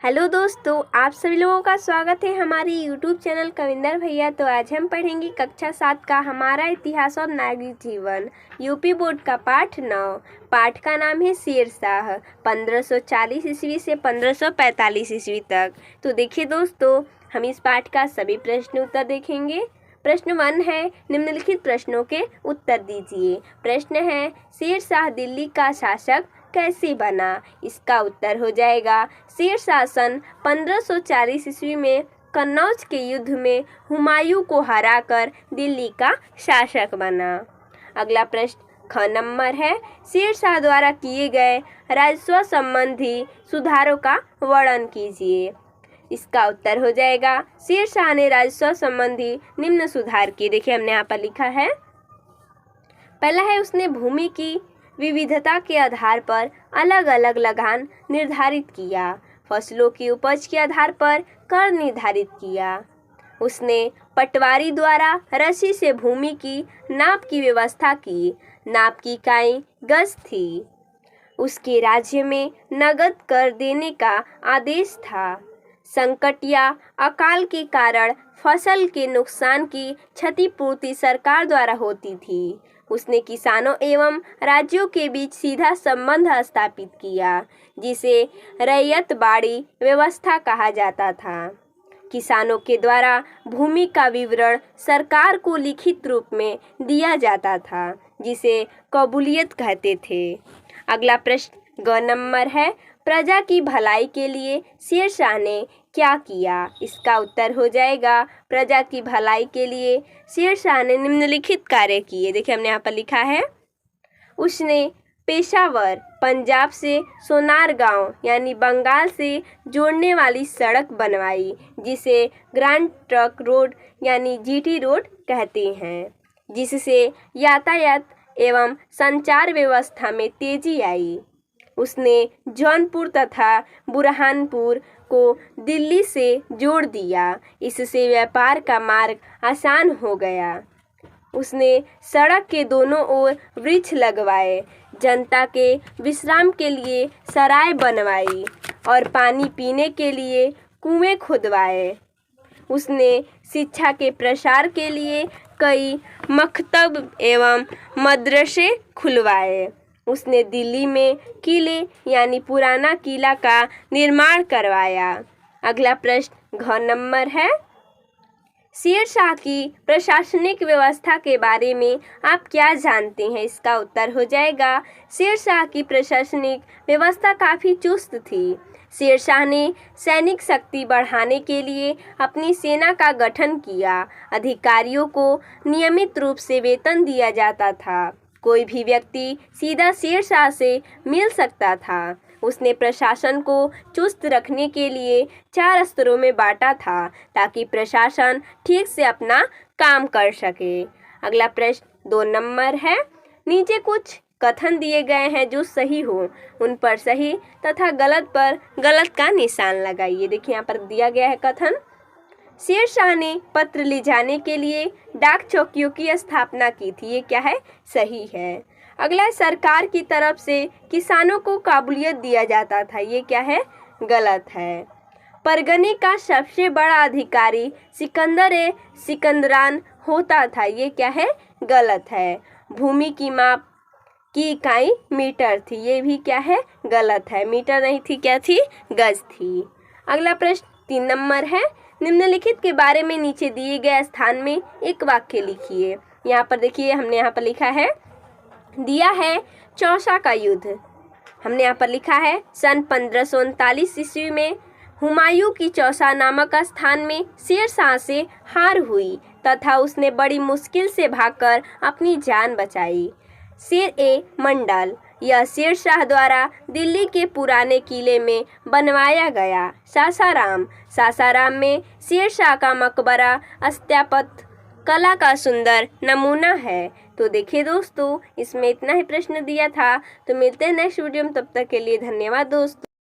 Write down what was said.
Hello दोस्तों, आप सभी लोगों का स्वागत है हमारी यूट्यूब चैनल कविंदर भैया। तो आज हम पढ़ेंगे कक्षा 7 का हमारा इतिहास और नागरिक जीवन यूपी बोर्ड का पाठ 9। पाठ का नाम है शेरशाह 1540 ईस्वी से 1545 ईस्वी तक। तो देखिए दोस्तों, हम इस पाठ का सभी प्रश्न उत्तर देखेंगे। प्रश्न 1 है, निम्नलिखित प्रश्नों के उत्तर दीजिए। प्रश्न है, शेरशाह दिल्ली का शासक कैसे बना? इसका उत्तर हो जाएगा, शेरशाह सन 1540 ईस्वी में कन्नौज के युद्ध में हुमायूं को हराकर दिल्ली का शासक बना। अगला प्रश्न ख नंबर है, शेरशाह द्वारा किए गए राजस्व संबंधी सुधारों का वर्णन कीजिए। इसका उत्तर हो जाएगा, शेरशाह ने राजस्व संबंधी निम्न सुधार किए। देखिए हमने यहाँ पर लिखा है। पहला है, उसने भूमि की विविधता के आधार पर अलग अलग लगान निर्धारित किया। फसलों की उपज के आधार पर कर निर्धारित किया। उसने पटवारी द्वारा रस्सी से भूमि की नाप की व्यवस्था की। नाप की इकाई गज थी। उसके राज्य में नगद कर देने का आदेश था। संकट या अकाल के कारण फसल के नुकसान की क्षतिपूर्ति सरकार द्वारा होती थी। उसने किसानों एवं राज्यों के बीच सीधा संबंध स्थापित किया, जिसे रैयतबाड़ी व्यवस्था कहा जाता था। किसानों के द्वारा भूमि का विवरण सरकार को लिखित रूप में दिया जाता था, जिसे कबूलियत कहते थे। अगला प्रश्न ग नंबर है, प्रजा की भलाई के लिए शेरशाह ने क्या किया? इसका उत्तर हो जाएगा, प्रजा की भलाई के लिए शेरशाह ने निम्नलिखित कार्य किए। देखिए हमने यहाँ पर लिखा है। उसने पेशावर पंजाब से सोनार गांव यानी बंगाल से जोड़ने वाली सड़क बनवाई, जिसे ग्रैंड ट्रंक रोड यानी जीटी रोड कहते हैं, जिससे यातायात एवं संचार व्यवस्था में तेजी आई। उसने जौनपुर तथा बुरहानपुर को दिल्ली से जोड़ दिया, इससे व्यापार का मार्ग आसान हो गया। उसने सड़क के दोनों ओर वृक्ष लगवाए, जनता के विश्राम के लिए सराय बनवाई और पानी पीने के लिए कुएं खुदवाए। उसने शिक्षा के प्रसार के लिए कई मकतब एवं मदरसे खुलवाए। उसने दिल्ली में किले यानी पुराना किला का निर्माण करवाया। अगला प्रश्न घ नंबर है, शेरशाह की प्रशासनिक व्यवस्था के बारे में आप क्या जानते हैं? इसका उत्तर हो जाएगा, शेरशाह की प्रशासनिक व्यवस्था काफ़ी चुस्त थी। शेरशाह ने सैनिक शक्ति बढ़ाने के लिए अपनी सेना का गठन किया। अधिकारियों को नियमित रूप से वेतन दिया जाता था। कोई भी व्यक्ति सीधा शेरशाह से मिल सकता था। उसने प्रशासन को चुस्त रखने के लिए 4 स्तरों में बांटा था, ताकि प्रशासन ठीक से अपना काम कर सके। अगला प्रश्न 2 नंबर है, नीचे कुछ कथन दिए गए हैं जो सही हो, उन पर सही तथा गलत पर गलत का निशान लगाइए। देखिए यहाँ पर दिया गया है कथन, शेरशाह ने पत्र ले जाने के लिए डाक चौकियों की स्थापना की थी। ये क्या है? सही है। अगला, सरकार की तरफ से किसानों को काबूलियत दिया जाता था। ये क्या है? गलत है। परगने का सबसे बड़ा अधिकारी सिकंदरान होता था। ये क्या है? गलत है। भूमि की माप की इकाई मीटर थी। ये भी क्या है? गलत है। मीटर नहीं थी, क्या थी? गज थी। अगला प्रश्न 3 नंबर है, निम्नलिखित के बारे में नीचे दिए गए स्थान में एक वाक्य लिखिए। यहाँ पर देखिए हमने यहाँ पर लिखा है, दिया है चौसा का युद्ध। हमने यहाँ पर लिखा है, सन 1539 ईस्वी में हुमायूं की चौसा नामक स्थान में शेरशाह से हार हुई तथा उसने बड़ी मुश्किल से भागकर अपनी जान बचाई। शेर ए मंडल यह शेरशाह द्वारा दिल्ली के पुराने किले में बनवाया गया। सासाराम में शेरशाह का मकबरा स्थापत्य कला का सुंदर नमूना है। तो देखिए दोस्तों, इसमें इतना ही प्रश्न दिया था। तो मिलते हैं नेक्स्ट वीडियो में, तब तक के लिए धन्यवाद दोस्तों।